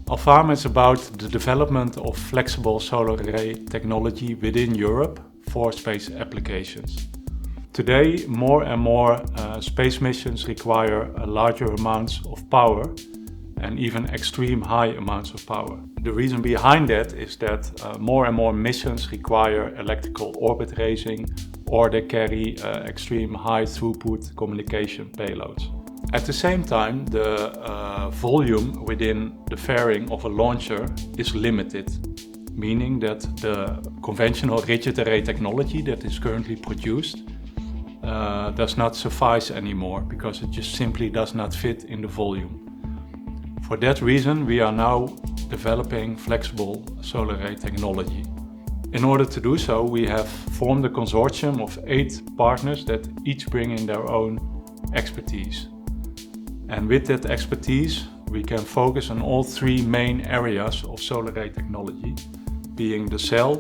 Alfama is about the development of flexible solar array technology within Europe for space applications. Today, more and more space missions require larger amounts of power and even extreme high amounts of power. The reason behind that is that more and more missions require electrical orbit raising, or they carry extreme high throughput communication payloads. At the same time, the volume within the fairing of a launcher is limited, meaning that the conventional rigid array technology that is currently produced does not suffice anymore because it just simply does not fit in the volume. For that reason, we are now developing flexible solar array technology. In order to do so, we have formed a consortium of 8 partners that each bring in their own expertise. And with that expertise, we can focus on all 3 main areas of solar array technology, being the cell,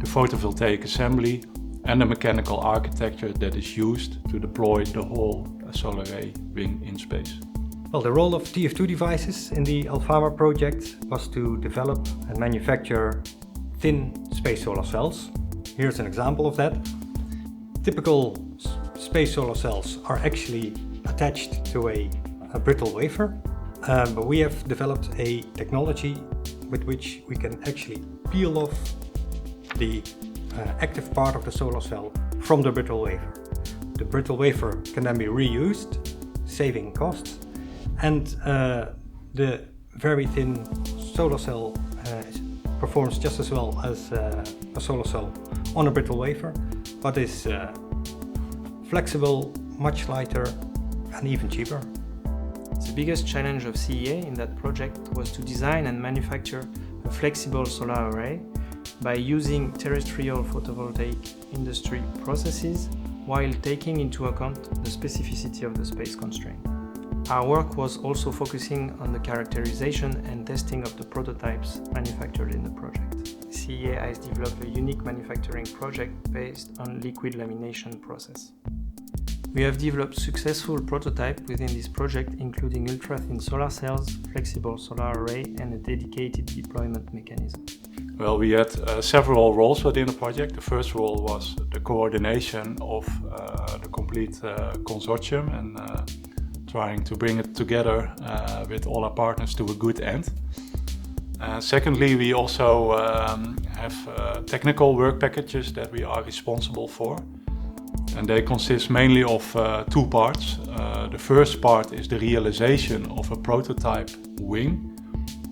the photovoltaic assembly, and the mechanical architecture that is used to deploy the whole solar array wing in space. Well, the role of TF2 devices in the Alfama project was to develop and manufacture thin space solar cells. Here's an example of that. Typical space solar cells are actually attached to a brittle wafer, but we have developed a technology with which we can actually peel off the active part of the solar cell from the brittle wafer. The brittle wafer can then be reused, saving costs, and the very thin solar cell performs just as well as a solar cell on a brittle wafer, but is flexible, much lighter, and even cheaper. The biggest challenge of CEA in that project was to design and manufacture a flexible solar array by using terrestrial photovoltaic industry processes while taking into account the specificity of the space constraint. Our work was also focusing on the characterization and testing of the prototypes manufactured in the project. CEA has developed a unique manufacturing project based on liquid lamination process. We have developed successful prototypes within this project, including ultra-thin solar cells, flexible solar array, and a dedicated deployment mechanism. Well, we had several roles within the project. The first role was the coordination of the complete consortium and trying to bring it together with all our partners to a good end. Secondly, we also have technical work packages that we are responsible for. And they consist mainly of 2 parts. The first part is the realization of a prototype wing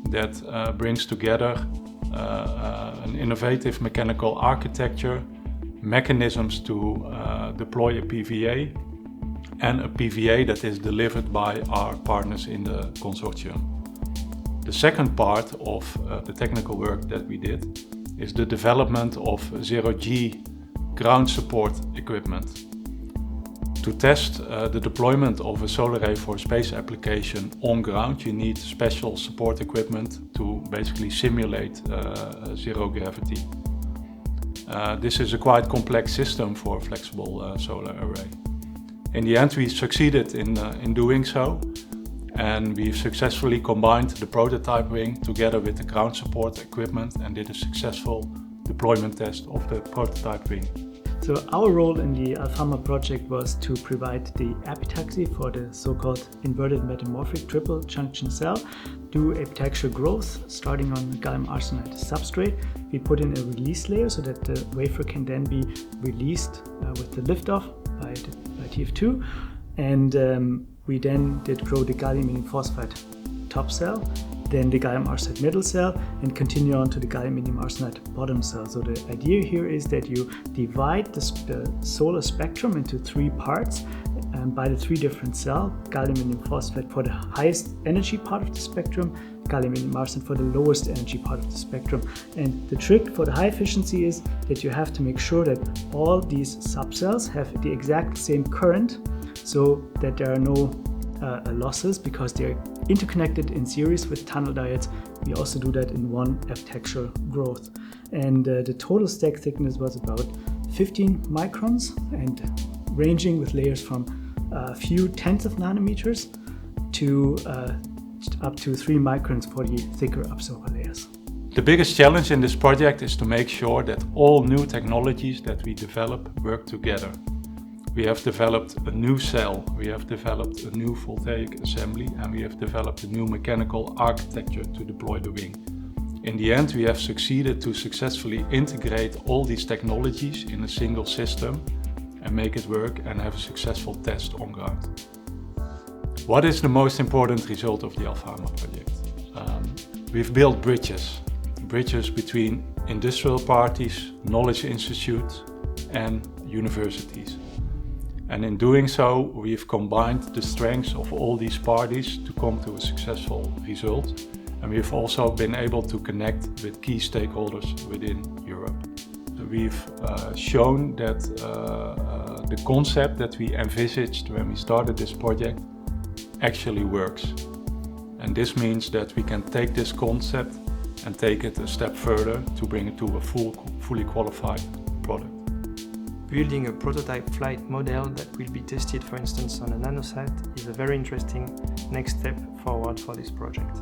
that brings together an innovative mechanical architecture, mechanisms to deploy a PVA, and a PVA that is delivered by our partners in the consortium. The second part of the technical work that we did is the development of zero-G ground support equipment. To test the deployment of a solar array for space application on ground, you need special support equipment to basically simulate zero gravity. This is a quite complex system for a flexible solar array. In the end, we succeeded in doing so, and we've successfully combined the prototype wing together with the ground support equipment and did a successful deployment test of the prototype wing. So our role in the Alfama project was to provide the epitaxy for the so-called inverted metamorphic triple junction cell, do epitaxial growth starting on the gallium arsenide substrate. We put in a release layer so that the wafer can then be released with the liftoff by TF2, and we then did grow the gallium indium phosphide top cell, then the gallium arsenide middle cell, and continue on to the gallium indium arsenide bottom cell. So the idea here is that you divide the solar spectrum into 3 parts by the 3 different cells: gallium indium phosphide for the highest energy part of the spectrum, gallium indium arsenide for the lowest energy part of the spectrum. And the trick for the high efficiency is that you have to make sure that all these subcells have the exact same current, so that there are no losses because they're interconnected in series with tunnel diodes. We also do that in one epitaxial growth. And the total stack thickness was about 15 microns and ranging with layers from a few tenths of nanometers to reached up to 3 microns for the thicker absorber layers. The biggest challenge in this project is to make sure that all new technologies that we develop work together. We have developed a new cell, we have developed a new voltaic assembly, and we have developed a new mechanical architecture to deploy the wing. In the end, we have succeeded to successfully integrate all these technologies in a single system and make it work and have a successful test on ground. What is the most important result of the Alfama project? We've built bridges between industrial parties, knowledge institutes and universities. And in doing so, we've combined the strengths of all these parties to come to a successful result. And we've also been able to connect with key stakeholders within Europe. We've shown that the concept that we envisaged when we started this project actually works. And this means that we can take this concept and take it a step further to bring it to a fully qualified product. Building a prototype flight model that will be tested, for instance, on a nanosat is a very interesting next step forward for this project.